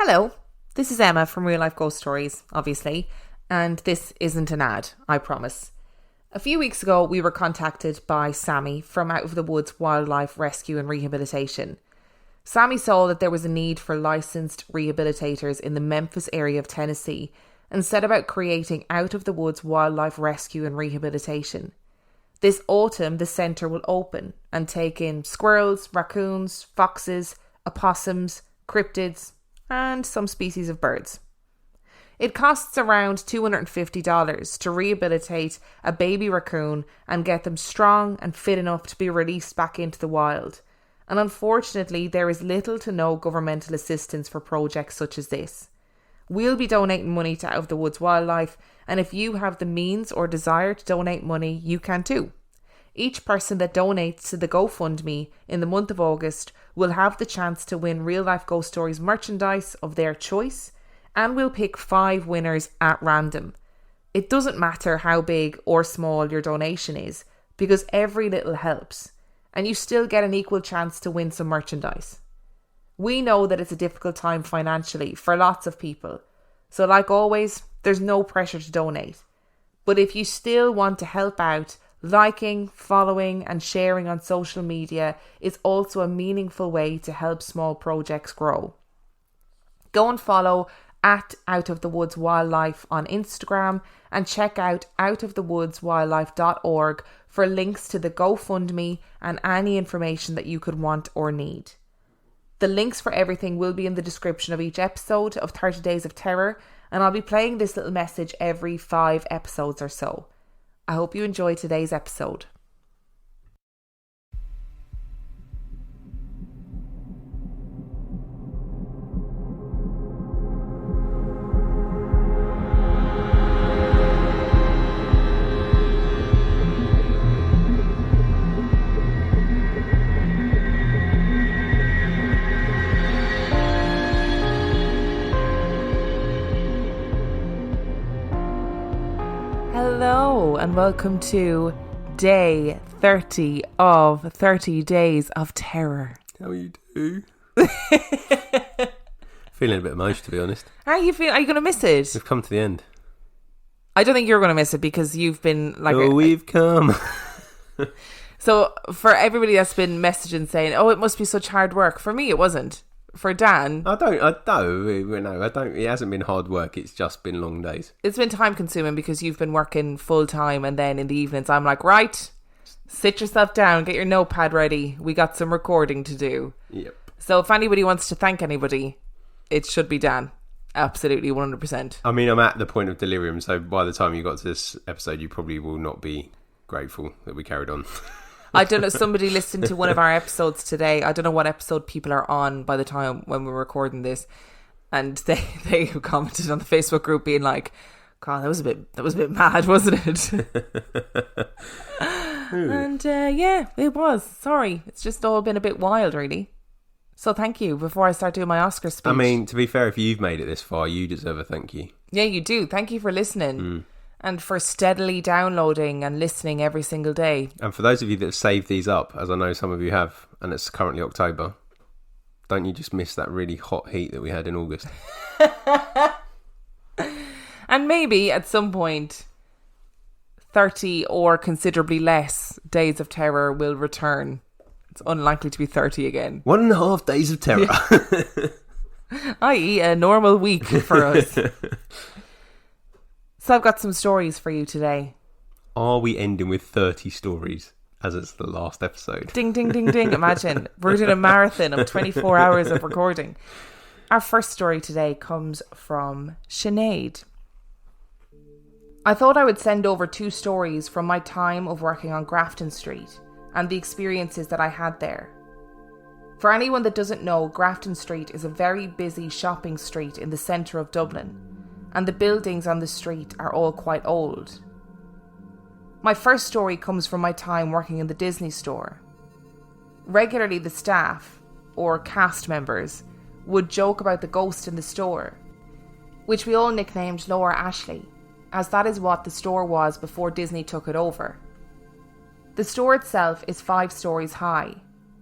Hello, this is Emma from Real Life Ghost Stories, obviously, and this isn't an ad, I promise. A few weeks ago, we were contacted by Sammy from Out of the Woods Wildlife Rescue and Rehabilitation. Sammy saw that there was a need for licensed rehabilitators in the Memphis area of Tennessee and set about creating Out of the Woods Wildlife Rescue and Rehabilitation. This autumn, the centre will open and take in squirrels, raccoons, foxes, opossums, cryptids, and some species of birds. It costs around $250 to rehabilitate a baby raccoon and get them strong and fit enough to be released back into the wild. And unfortunately, there is little to no governmental assistance for projects such as this. We'll be donating money to Out of the Woods Wildlife, and if you have the means or desire to donate money, you can too. Each person that donates to the GoFundMe in the month of August will have the chance to win Real Life Ghost Stories merchandise of their choice, and we'll pick 5 winners at random. It doesn't matter how big or small your donation is, because every little helps, and you still get an equal chance to win some merchandise. We know that it's a difficult time financially for lots of people, so like always, there's no pressure to donate. But if you still want to help out, liking, following and sharing on social media is also a meaningful way to help small projects grow. Go and follow at Out of the Woods Wildlife on Instagram and check out outofthewoodswildlife.org for links to the GoFundMe and any information that you could want or need. The links for everything will be in the description of each episode of 30 Days of Terror, and I'll be playing this little message every 5 episodes or so. I hope you enjoy today's episode. Hello and welcome to day 30 of 30 Days of Terror. How you do? Feeling a bit emotional, to be honest. How you feel? Are you going to miss it? We've come to the end. I don't think you're going to miss it because you've been like... we've come. So for everybody that's been messaging saying, oh, it must be such hard work. For me, it wasn't. For Dan... I don't. It hasn't been hard work. It's just been long days. It's been time consuming because you've been working full time and then in the evenings I'm like, right, sit yourself down, get your notepad ready. We got some recording to do. Yep. So if anybody wants to thank anybody, it should be Dan. Absolutely, 100%. I mean, I'm at the point of delirium, so by the time you got to this episode, you probably will not be grateful that we carried on. I don't know, somebody listened to one of our episodes today. I don't know what episode people are on by the time when we're recording this. And they commented on the Facebook group being like, God, that was a bit mad, wasn't it? And yeah, it was. Sorry. It's just all been a bit wild, really. So thank you before I start doing my Oscar speech. I mean, to be fair, if you've made it this far, you deserve a thank you. Yeah, you do. Thank you for listening. And for steadily downloading and listening every single day. And for those of you that have saved these up, as I know some of you have, and it's currently October, don't you just miss that really hot heat that we had in August? And maybe at some point, 30 or considerably less Days of Terror will return. It's unlikely to be 30 again. 1.5 days of terror. I.e. a normal week for us. So I've got some stories for you today. Are we ending with 30 stories as it's the last episode? Ding, ding, ding, ding. Imagine. We're doing a marathon of 24 hours of recording. Our first story today comes from Sinead. I thought I would send over 2 stories from my time of working on Grafton Street and the experiences that I had there. For anyone that doesn't know, Grafton Street is a very busy shopping street in the centre of Dublin, and the buildings on the street are all quite old. My first story comes from my time working in the Disney store. Regularly the staff, or cast members, would joke about the ghost in the store, which we all nicknamed Laura Ashley, as that is what the store was before Disney took it over. The store itself is 5 stories high,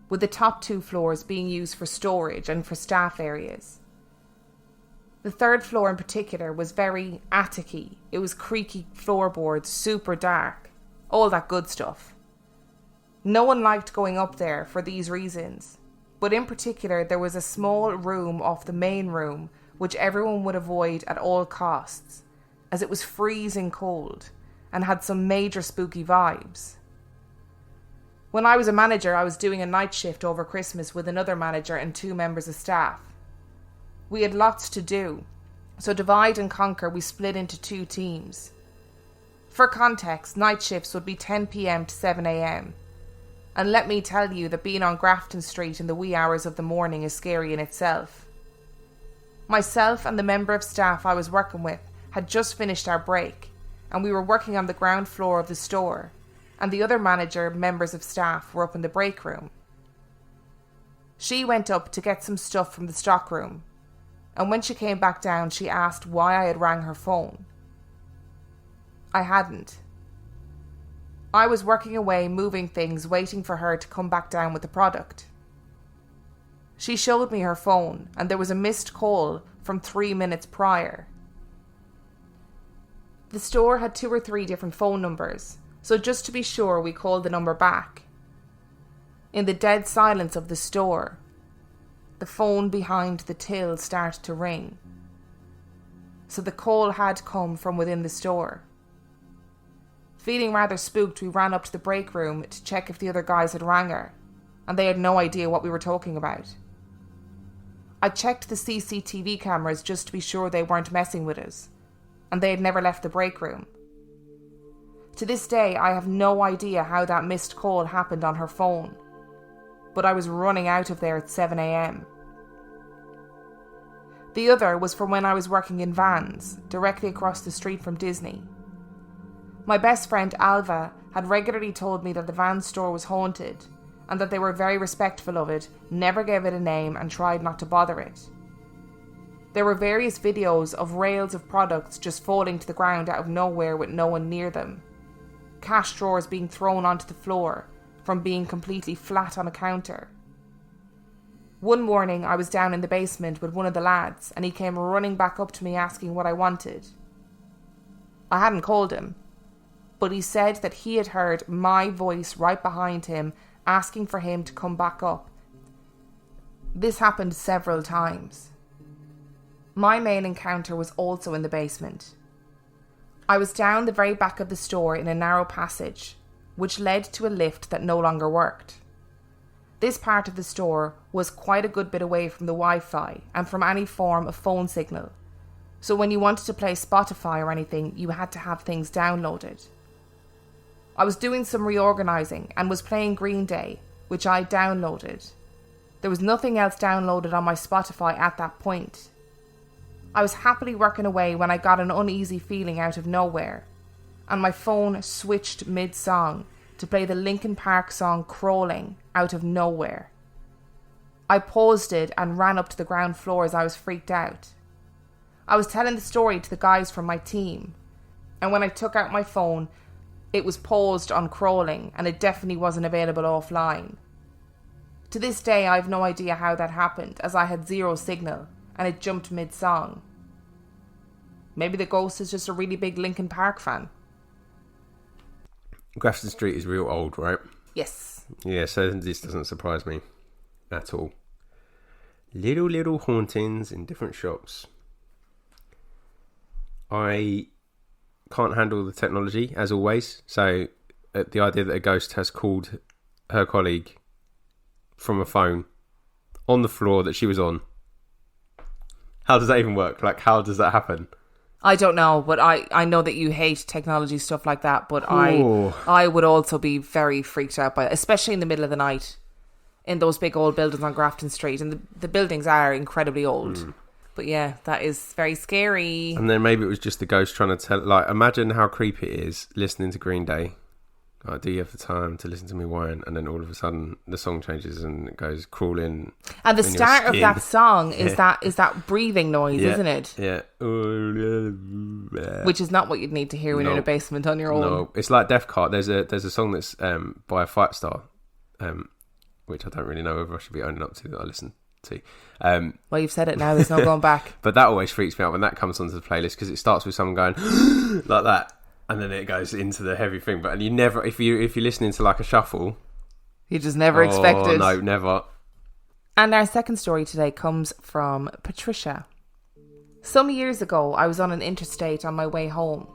with the top 2 floors being used for storage and for staff areas. The third floor in particular was very attic-y. It was creaky floorboards, super dark, all that good stuff. No one liked going up there for these reasons, but in particular there was a small room off the main room which everyone would avoid at all costs, as it was freezing cold and had some major spooky vibes. When I was a manager, I was doing a night shift over Christmas with another manager and 2 members of staff. We had lots to do, so divide and conquer, we split into 2 teams. For context, night shifts would be 10 p.m. to 7 a.m. And let me tell you that being on Grafton Street in the wee hours of the morning is scary in itself. Myself and the member of staff I was working with had just finished our break, and we were working on the ground floor of the store, and the other manager members of staff were up in the break room. She went up to get some stuff from the stock room, and when she came back down, she asked why I had rang her phone. I hadn't. I was working away, moving things, waiting for her to come back down with the product. She showed me her phone, and there was a missed call from 3 minutes prior. The store had 2 or 3 different phone numbers, so just to be sure, we called the number back. In the dead silence of the store, the phone behind the till started to ring. So the call had come from within the store. Feeling rather spooked, we ran up to the break room to check if the other guys had rang her, and they had no idea what we were talking about. I checked the CCTV cameras just to be sure they weren't messing with us, and they had never left the break room. To this day, I have no idea how that missed call happened on her phone, but I was running out of there at 7 a.m. The other was from when I was working in Vans, directly across the street from Disney. My best friend Alva had regularly told me that the Vans store was haunted, and that they were very respectful of it, never gave it a name, and tried not to bother it. There were various videos of rails of products just falling to the ground out of nowhere with no one near them. Cash drawers being thrown onto the floor from being completely flat on a counter. One morning I was down in the basement with one of the lads, and he came running back up to me asking what I wanted. I hadn't called him, but he said that he had heard my voice right behind him asking for him to come back up. This happened several times. My main encounter was also in the basement. I was down the very back of the store in a narrow passage, which led to a lift that no longer worked. This part of the store was quite a good bit away from the Wi-Fi and from any form of phone signal, so when you wanted to play Spotify or anything, you had to have things downloaded. I was doing some reorganising and was playing Green Day, which I downloaded. There was nothing else downloaded on my Spotify at that point. I was happily working away when I got an uneasy feeling out of nowhere, and my phone switched mid-song to play the Linkin Park song Crawling out of nowhere. I paused it and ran up to the ground floor as I was freaked out. I was telling the story to the guys from my team, and when I took out my phone, it was paused on Crawling, and it definitely wasn't available offline. To this day, I have no idea how that happened, as I had 0 signal, and it jumped mid-song. Maybe the ghost is just a really big Linkin Park fan. Grafton Street is real old, right? Yes. Yeah, so this doesn't surprise me at all. Little hauntings in different shops. I can't handle the technology, as always. So the idea that a ghost has called her colleague from a phone on the floor that she was on. How does that even work? Like, how does that happen? I don't know, but I know that you hate technology stuff like that, but I would also be very freaked out by it, especially in the middle of the night in those big old buildings on Grafton Street. And the buildings are incredibly old. But yeah, that is very scary. And then maybe it was just the ghost trying to tell, like, imagine how creepy it is listening to Green Day. Like, do you have the time to listen to me whine? And then all of a sudden the song changes and it goes crawling. And the start of that song is that breathing noise, isn't it? Yeah. Which is not what you'd need to hear when you're in a basement on your own. No, it's like Death Cart. There's a song that's by a Fight Star, which I don't really know whether I should be owning up to that I listen too. Well, you've said it now. There's no going back. But that always freaks me out when that comes onto the playlist, because it starts with someone going like that, and then it goes into the heavy thing. But you never, if you're listening to like a shuffle, you just never expected. No, never. And our second story today comes from Patricia. Some years ago, I was on an interstate on my way home.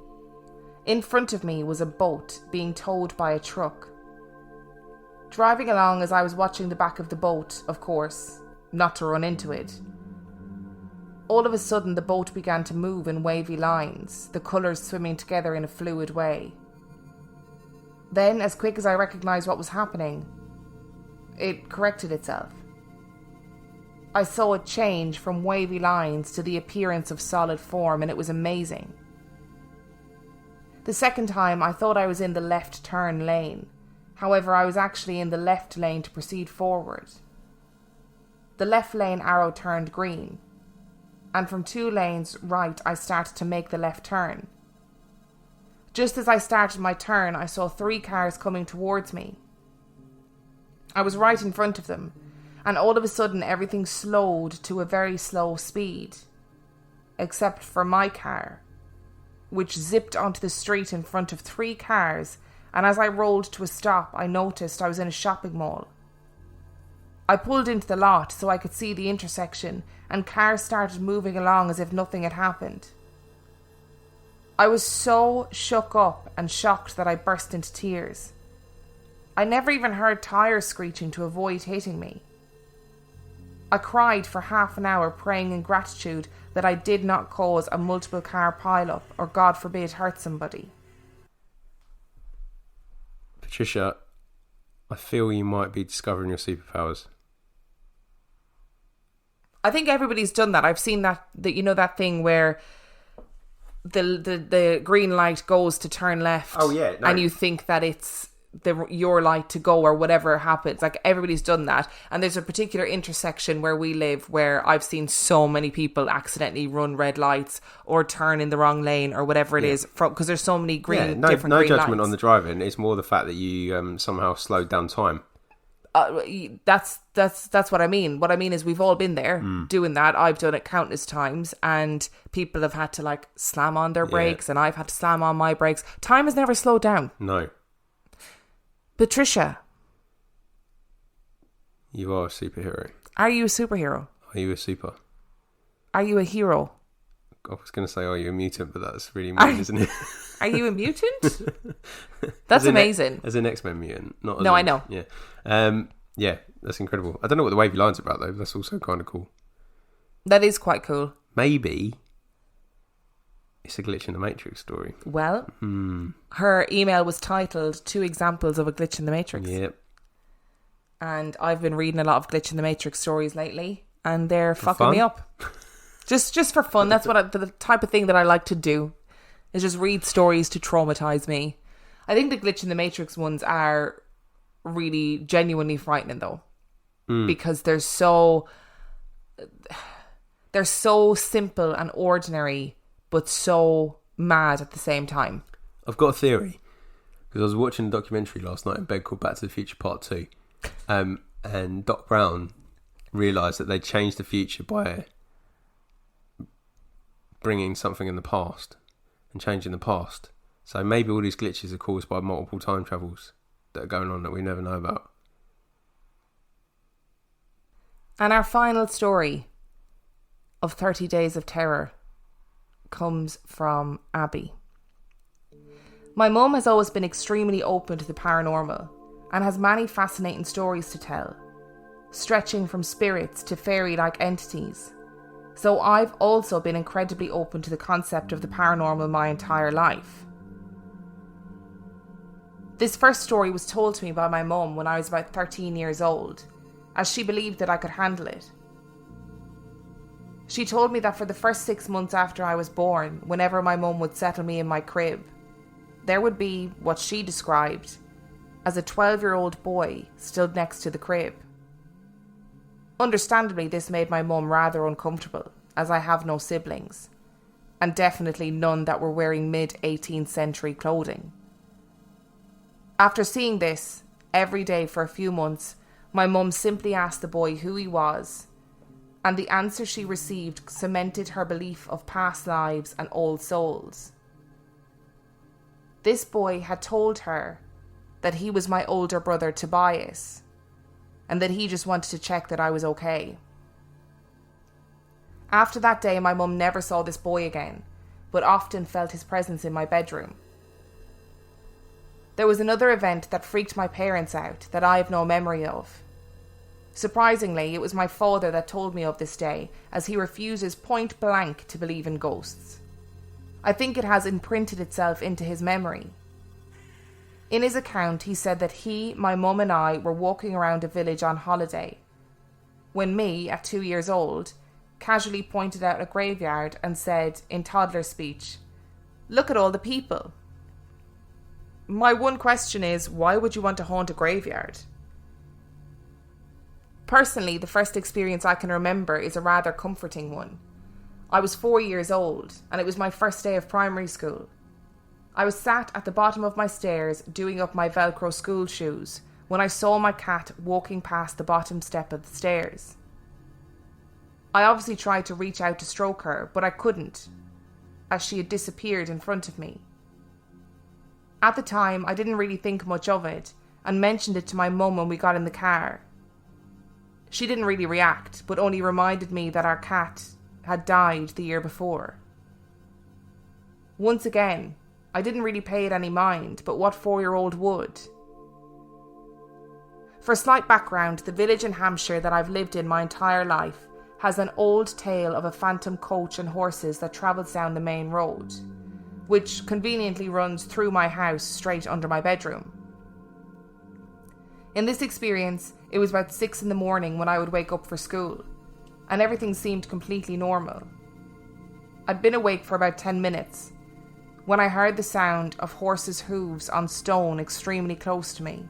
In front of me was a boat being towed by a truck. Driving along as I was watching the back of the boat, of course, not to run into it. All of a sudden, the boat began to move in wavy lines, the colours swimming together in a fluid way. Then, as quick as I recognised what was happening, it corrected itself. I saw it change from wavy lines to the appearance of solid form, and it was amazing. The second time, I thought I was in the left turn lane. However, I was actually in the left lane to proceed forward. The left lane arrow turned green, and from 2 lanes right, I started to make the left turn. Just as I started my turn, I saw 3 cars coming towards me. I was right in front of them, and all of a sudden everything slowed to a very slow speed, except for my car, which zipped onto the street in front of 3 cars, and as I rolled to a stop, I noticed I was in a shopping mall. I pulled into the lot so I could see the intersection, and cars started moving along as if nothing had happened. I was so shook up and shocked that I burst into tears. I never even heard tyres screeching to avoid hitting me. I cried for half an hour, praying in gratitude that I did not cause a multiple car pile-up or, God forbid, hurt somebody. Patricia, I feel you might be discovering your superpowers. I think everybody's done that. I've seen that you know, that thing where the green light goes to turn left. Oh, yeah. No. And you think that it's your light to go or whatever happens. Like, everybody's done that. And there's a particular intersection where we live where I've seen so many people accidentally run red lights or turn in the wrong lane or whatever it is, because there's so many different green lights. No judgment on the driving. It's more the fact that you somehow slowed down time. That's what I mean. What I mean is we've all been there doing that. I've done it countless times, and people have had to like slam on their brakes, and I've had to slam on my brakes. Time has never slowed down. No. Patricia, you are a superhero. Are you a superhero? Are you a super? Are you a hero? I was going to say, are you a mutant? But that's really mean, isn't it? Are you a mutant? That's amazing. As an X-Men mutant. I know. Yeah. Yeah, that's incredible. I don't know what the wavy line's about, though. That's also kind of cool. That is quite cool. Maybe it's a glitch in the Matrix story. Well, her email was titled 2 examples of a glitch in the Matrix. Yep. And I've been reading a lot of glitch in the Matrix stories lately, and they're fucking me up. Just for fun. That's what the type of thing that I like to do, is just read stories to traumatize me. I think the glitch in the Matrix ones are really genuinely frightening, though, because they're so simple and ordinary, but so mad at the same time. I've got a theory, because I was watching a documentary last night in bed called Back to the Future Part 2, and Doc Brown realised that they changed the future by bringing something in the past and changing the past. So maybe all these glitches are caused by multiple time travels that are going on that we never know about. And our final story of 30 Days of Terror comes from Abby. My mum has always been extremely open to the paranormal and has many fascinating stories to tell, stretching from spirits to fairy-like entities. So I've also been incredibly open to the concept of the paranormal my entire life. This first story was told to me by my mum when I was about 13 years old, as she believed that I could handle it. She told me that for the first 6 months after I was born, whenever my mum would settle me in my crib, there would be what she described as a 12-year-old boy stood next to the crib. Understandably, this made my mum rather uncomfortable, as I have no siblings, and definitely none that were wearing mid-18th century clothing. After seeing this every day for a few months, my mum simply asked the boy who he was, and the answer she received cemented her belief of past lives and old souls. This boy had told her that he was my older brother Tobias, and that he just wanted to check that I was okay. After that day, my mum never saw this boy again, but often felt his presence in my bedroom. There was another event that freaked my parents out that I have no memory of. Surprisingly, it was my father that told me of this day, as he refuses point blank to believe in ghosts. I think it has imprinted itself into his memory. In his account, he said that he, my mum and I were walking around a village on holiday, when me, at 2 years old, casually pointed out a graveyard and said, in toddler speech, "Look at all the people." My one question is, why would you want to haunt a graveyard? Personally, the first experience I can remember is a rather comforting one. I was 4 years old, and it was my first day of primary school. I was sat at the bottom of my stairs doing up my Velcro school shoes when I saw my cat walking past the bottom step of the stairs. I obviously tried to reach out to stroke her, but I couldn't, as she had disappeared in front of me. At the time, I didn't really think much of it, and mentioned it to my mum when we got in the car. She didn't really react, but only reminded me that our cat had died the year before. Once again, I didn't really pay it any mind, but what 4-year-old would? For slight background, the village in Hampshire that I've lived in my entire life has an old tale of a phantom coach and horses that travels down the main road, which conveniently runs through my house straight under my bedroom. In this experience, it was about 6 a.m. when I would wake up for school, and everything seemed completely normal. I'd been awake for about 10 minutes, when I heard the sound of horses' hooves on stone extremely close to me.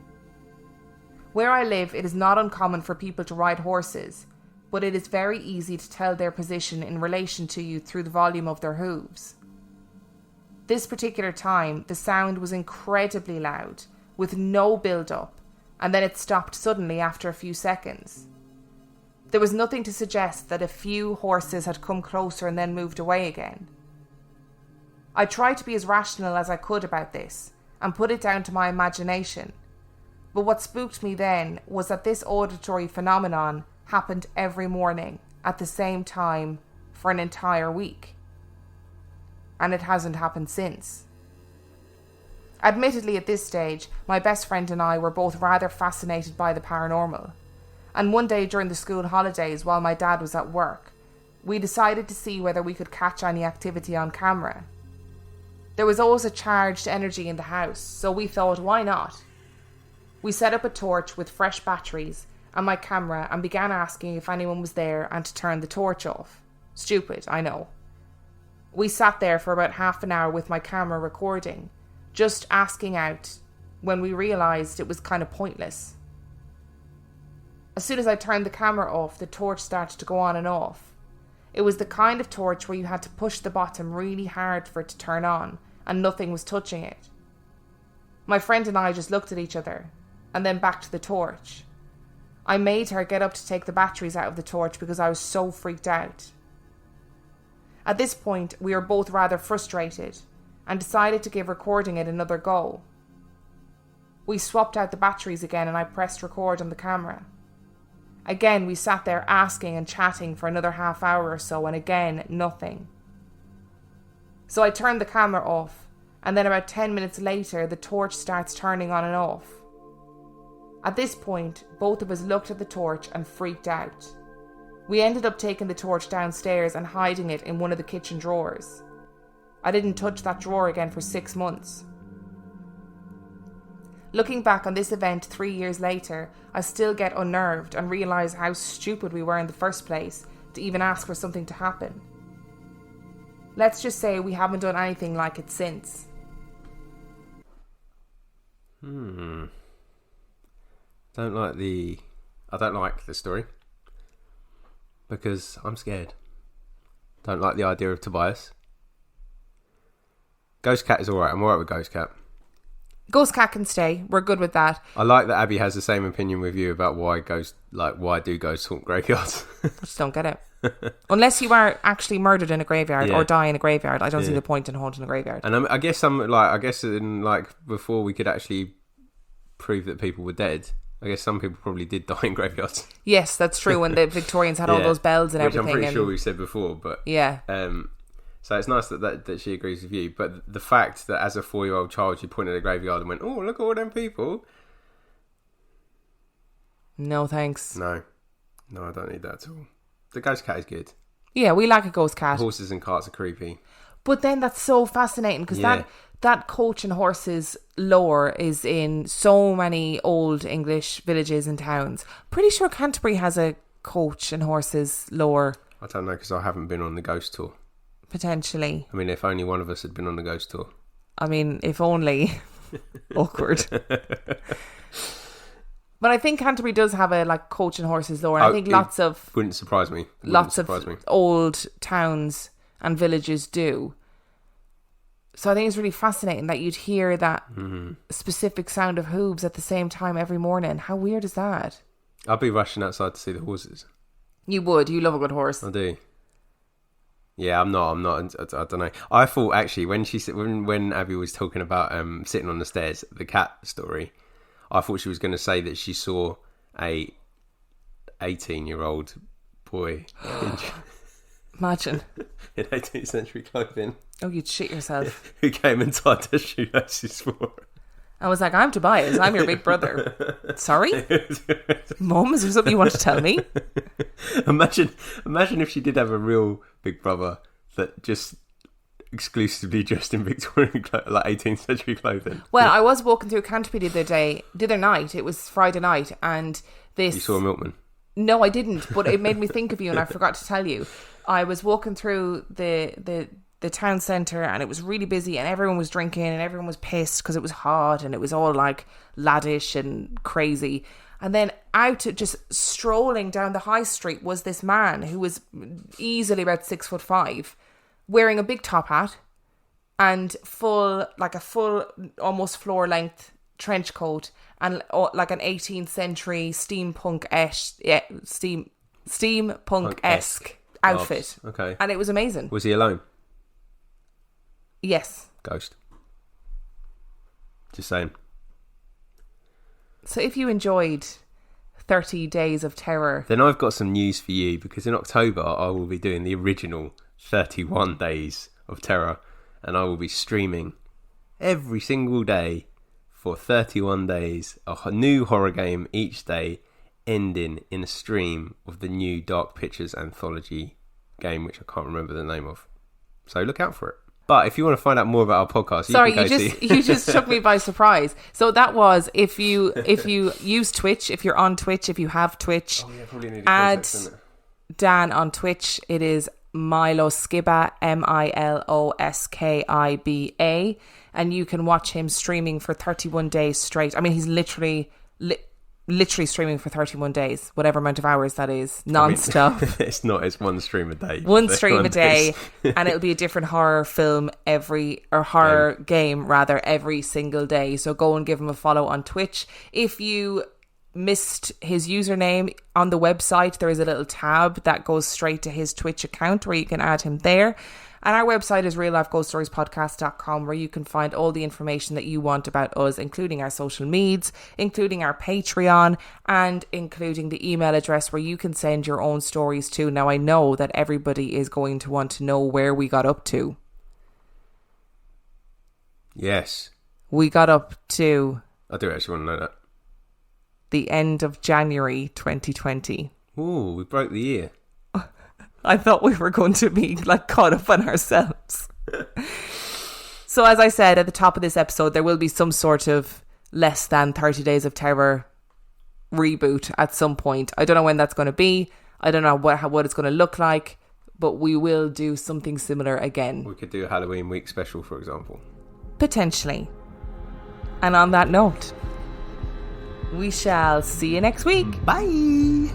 Where I live, it is not uncommon for people to ride horses, but it is very easy to tell their position in relation to you through the volume of their hooves. This particular time, the sound was incredibly loud, with no build-up, and then it stopped suddenly after a few seconds. There was nothing to suggest that a few horses had come closer and then moved away again. I tried to be as rational as I could about this, and put it down to my imagination, but what spooked me then was that this auditory phenomenon happened every morning at the same time for an entire week. And it hasn't happened since. Admittedly, at this stage, my best friend and I were both rather fascinated by the paranormal, and one day during the school holidays while my dad was at work, we decided to see whether we could catch any activity on camera. There was always a charged energy in the house, so we thought, why not? We set up a torch with fresh batteries and my camera and began asking if anyone was there and to turn the torch off. Stupid, I know. We sat there for about half an hour with my camera recording, just asking out, when we realised it was kind of pointless. As soon as I turned the camera off, the torch started to go on and off. It was the kind of torch where you had to push the bottom really hard for it to turn on, and nothing was touching it. My friend and I just looked at each other, and then back to the torch. I made her get up to take the batteries out of the torch because I was so freaked out. At this point, we were both rather frustrated, and decided to give recording it another go. We swapped out the batteries again and I pressed record on the camera. Again, we sat there asking and chatting for another half hour or so, and again, nothing. So I turned the camera off, and then about 10 minutes later, the torch starts turning on and off. At this point, both of us looked at the torch and freaked out. We ended up taking the torch downstairs and hiding it in one of the kitchen drawers. I didn't touch that drawer again for 6 months. Looking back on this event 3 years later, I still get unnerved and realise how stupid we were in the first place to even ask for something to happen. Let's just say we haven't done anything like it since. I don't like the story. Because I'm scared. Don't like the idea of Tobias. Ghost Cat is alright. I'm alright with Ghost Cat. Ghost cat can stay. We're good with that. I like that Abby has the same opinion with you about why do ghosts haunt graveyards. I just don't get it. Unless you are actually murdered in a graveyard or die in a graveyard, I don't see the point in haunting a graveyard. And I guess before we could actually prove that people were dead, I guess some people probably did die in graveyards. Yes, that's true. When the Victorians had all those bells and everything. Which I'm pretty sure we said before, but yeah. So it's nice that she agrees with you. But the fact that as a 4-year-old child you pointed at a graveyard and went, "Oh, look at all them people." No thanks. No, I don't need that at all. The ghost cat is good. Yeah, we like a ghost cat. Horses and carts are creepy. But then that's so fascinating because that coach and horses lore is in so many old English villages and towns. Pretty sure Canterbury has a coach and horses lore. I don't know because I haven't been on the ghost tour. Potentially. I mean, if only one of us had been on the ghost tour. I mean, if only. Awkward. But I think Canterbury does have a coach and horses lore. And I think lots of... Wouldn't surprise me. Lots of old towns and villages do. So I think it's really fascinating that you'd hear that specific sound of hooves at the same time every morning. How weird is that? I'd be rushing outside to see the horses. You would. You love a good horse. I do. Yeah, I'm not. I don't know. I thought actually when Abby was talking about sitting on the stairs, the cat story, I thought she was going to say that she saw a 18-year-old boy Imagine. in 18th century clothing. Oh, you'd shit yourself. Who came and tied their shoelaces for her. I was like, I'm Tobias. I'm your big brother. Sorry? Mum, is there something you want to tell me? Imagine if she did have a real big brother that just exclusively dressed in Victorian, 18th century clothing. Well, I was walking through Canterbury the other night. It was Friday night, and this... You saw a milkman? No, I didn't, but it made me think of you, and I forgot to tell you. I was walking through the town centre, and it was really busy, and everyone was drinking, and everyone was pissed because it was hot, and it was all laddish and crazy. And then just strolling down the high street was this man who was easily about 6'5", wearing a big top hat and a full almost floor length trench coat and an 18th century steampunk-esque outfit. Okay. And it was amazing. Was he alone? Yes. Ghost. Just saying. So if you enjoyed 30 Days of Terror... Then I've got some news for you, because in October I will be doing the original 31 Days of Terror, and I will be streaming every single day for 31 days, a new horror game each day, ending in a stream of the new Dark Pictures anthology game, which I can't remember the name of. So look out for it. But if you want to find out more about our podcast, you just took me by surprise. So that was if you use Twitch, if you're on Twitch, if you have Twitch, probably need add Dan on Twitch. It is Milo Skiba, MILOSKIBA, and you can watch him streaming for 31 days straight. I mean, he's literally streaming for 31 days, whatever amount of hours that is, non-stop. It's one stream a day. One stream a day, and it'll be a different horror film game every single day. So go and give him a follow on Twitch. If you missed his username on the website, there is a little tab that goes straight to his Twitch account where you can add him there. And our website is reallifeghoststoriespodcast.com, where you can find all the information that you want about us, including our social medias, including our Patreon, and including the email address where you can send your own stories to. Now, I know that everybody is going to want to know where we got up to. Yes. We got up to... I do actually want to know that. The end of January 2020. Ooh, we broke the year. I thought we were going to be caught up on ourselves. So as I said at the top of this episode, there will be some sort of less than 30 Days of Terror reboot at some point. I don't know when that's going to be. I don't know what it's going to look like, but we will do something similar again. We could do a Halloween week special, for example. Potentially. And on that note, we shall see you next week. Bye.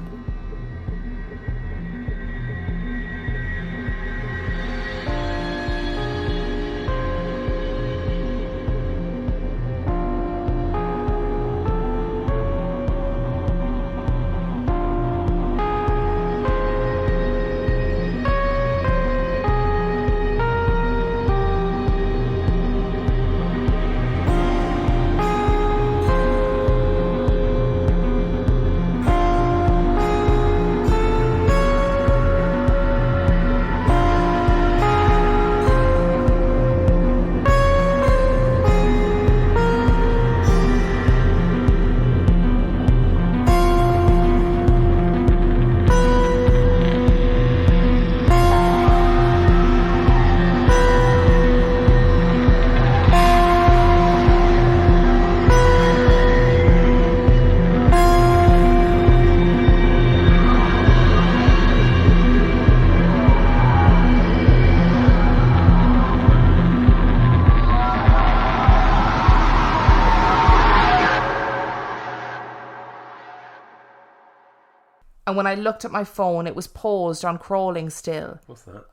And when I looked at my phone, it was paused on crawling still. What's that?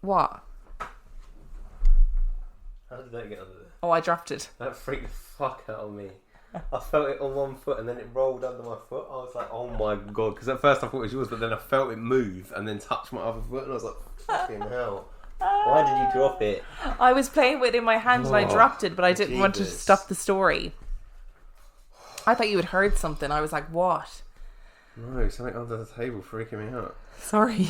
What? How did that get under there? Oh, I dropped it. That freaked the fuck out of me. I felt it on one foot and then it rolled under my foot. I was like, oh my god. Because at first I thought it was yours, but then I felt it move and then touch my other foot and I was like, fucking hell. Why did you drop it? I was playing with it in my hand and I dropped it, but I didn't want to stop the story. I thought you had heard something. I was like, what? No, something under the table freaking me out. Sorry.